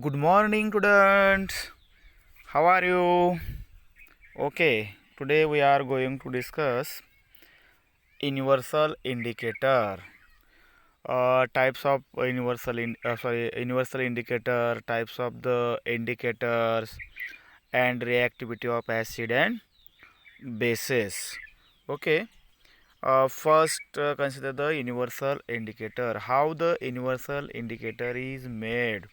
Good morning, students. How are you? Okay, today we are going to discuss universal indicator. Types of universal indicator, types of the indicators, and reactivity of acid and bases. Okay. First, consider the universal indicator. How the universal indicator is made.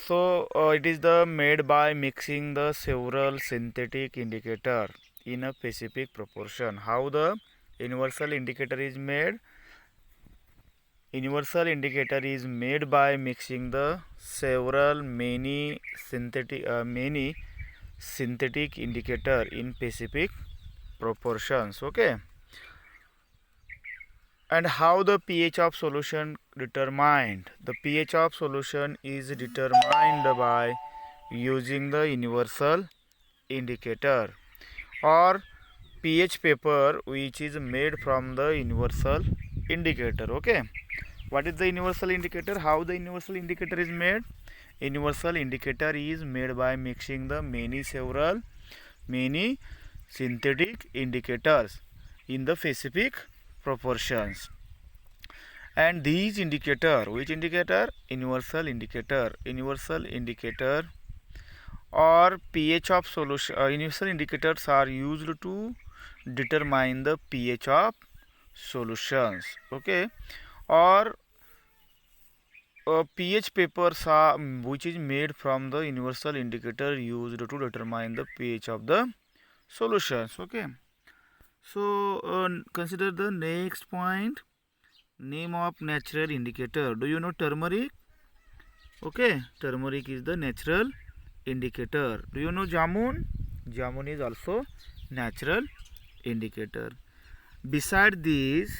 So it is the made by mixing the several synthetic indicator in a specific proportion. How the universal indicator is made? Universal indicator is made by mixing the several many synthetic indicator in specific proportions. Okay. And how the pH of solution determined? The pH of solution is determined by using the universal indicator or pH paper which is made from the universal indicator. Okay, what is the universal indicator? How the universal indicator is made? Universal indicator is made by mixing the many synthetic indicators in the specific proportions. And these indicator, which indicator? Universal indicator or pH of solution. Universal indicators are used to determine the pH of solutions. Okay, or pH papers are which is made from the universal indicator used to determine the pH of the solutions. Okay, so consider the next point. Name of natural indicator. Do you know turmeric? Okay, turmeric is the natural indicator. Do you know jamun? Jamun is also natural indicator. Beside these,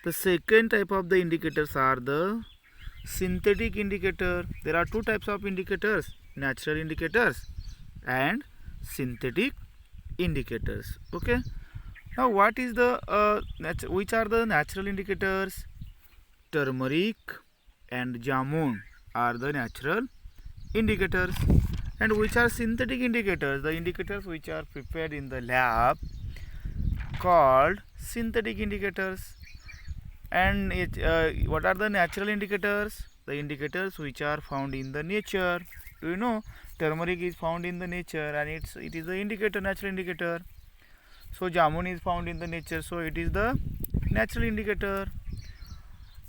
the second type of the indicators are the synthetic indicator. There are two types of indicators: natural indicators and synthetic indicators. Okay. Now, what is the which are the natural indicators? Turmeric and jamun are the natural indicators. And which are synthetic indicators? The indicators which are prepared in the lab called synthetic indicators. And what are the natural indicators? The indicators which are found in the nature. Do you know turmeric is found in the nature and it is the indicator, natural indicator. So jamun is found in the nature, so it is the natural indicator.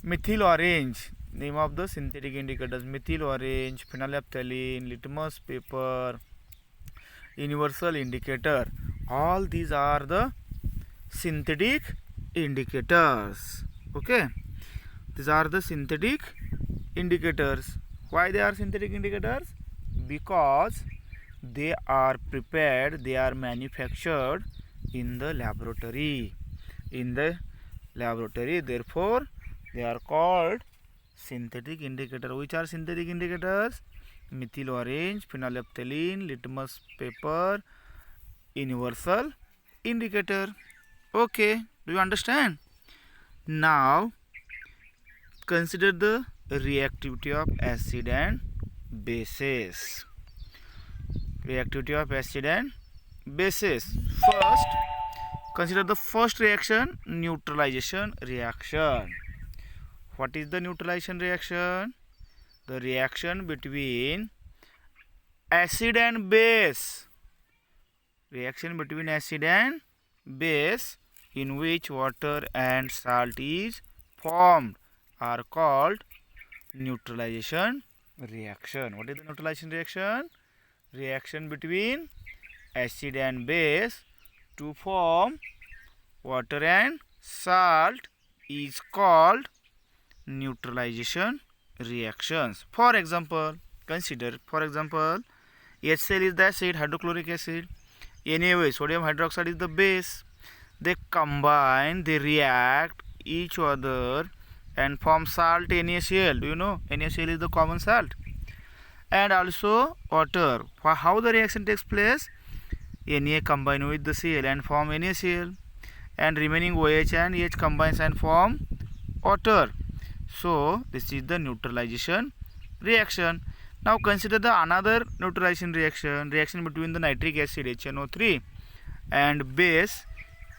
Methyl orange, name of the synthetic indicators: methyl orange, phenolphthalein, litmus paper, universal indicator. All these are the synthetic indicators. Okay, these are the synthetic indicators. Why they are synthetic indicators? Because they are prepared, they are manufactured in the laboratory. Therefore they are called synthetic indicator. Which are synthetic indicators? Methyl orange, phenolphthalein, litmus paper, universal indicator. Okay, do you understand? Now consider the reactivity of acid and bases. Reactivity of acid and bases. First, consider the first reaction, neutralization reaction. What is the neutralization reaction? The reaction between acid and base. Reaction between acid and base in which water and salt is formed are called neutralization reaction. What is the neutralization reaction? Reaction between acid and base to form water and salt is called neutralization reactions. For example, consider, HCl is the acid, hydrochloric acid, NaOH, sodium hydroxide, is the base. They combine, they react each other and form salt NaCl. Do you know NaCl is the common salt? And also water. How the reaction takes place? Na combine with the Cl and form NaCl, and remaining OH and H combines and form water. So this is the neutralization reaction. Now consider the another neutralization reaction between the nitric acid HNO3 and base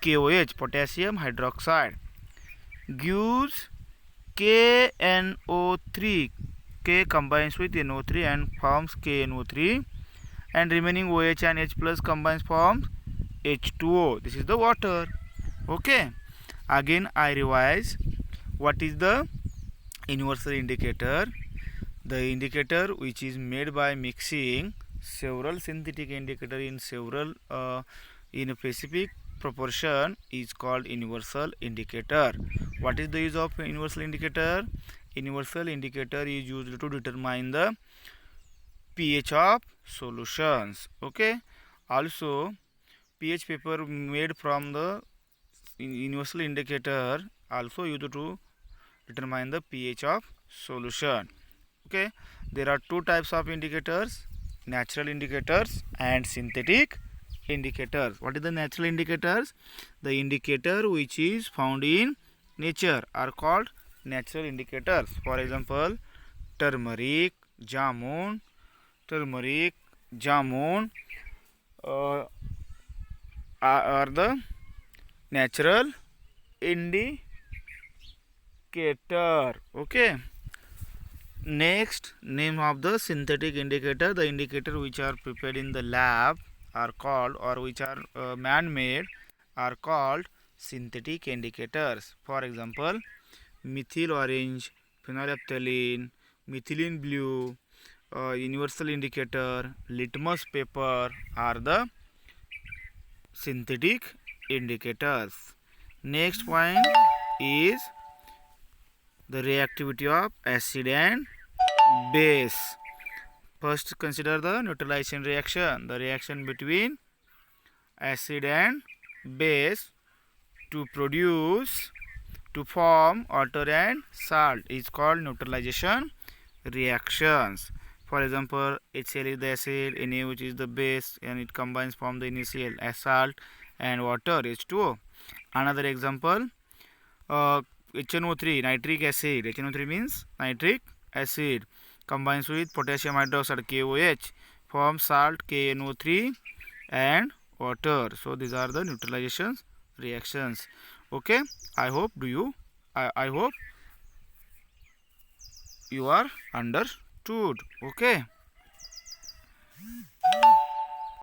KOH, potassium hydroxide, gives KNO3. K combines with NO3 and forms KNO3, and remaining OH and H plus combines forms H2O. This is the water. Okay, again I revise. What is the universal indicator? The indicator which is made by mixing several synthetic indicator in in a specific proportion is called universal indicator. What is the use of universal indicator? Universal indicator is used to determine the pH of solutions. Okay, also pH paper made from the universal indicator also used to determine the pH of solution. Okay, there are two types of indicators: natural indicators and synthetic indicators. What is the natural indicators? The indicator which is found in nature are called natural indicators. For example, turmeric, jamun uh, are the natural indicator. Okay, next, name of the synthetic indicator. The indicator which are prepared in the lab are called, or which are man-made, are called synthetic indicators. For example, methyl orange, phenolphthalein, methylene blue, universal indicator, litmus paper are the synthetic indicators. Next point is the reactivity of acid and base. First consider the neutralization reaction, the reaction between acid and base to form water and salt is called neutralization reactions. For example, HCl is the acid, NaOH is the base, and it combines from the initial salt and water H2O. Another example, HNO3, nitric acid. HNO3 means nitric acid, combines with potassium hydroxide KOH, forms salt KNO3 and water. So these are the neutralization reactions. Okay, I hope I hope you are understood. Okay.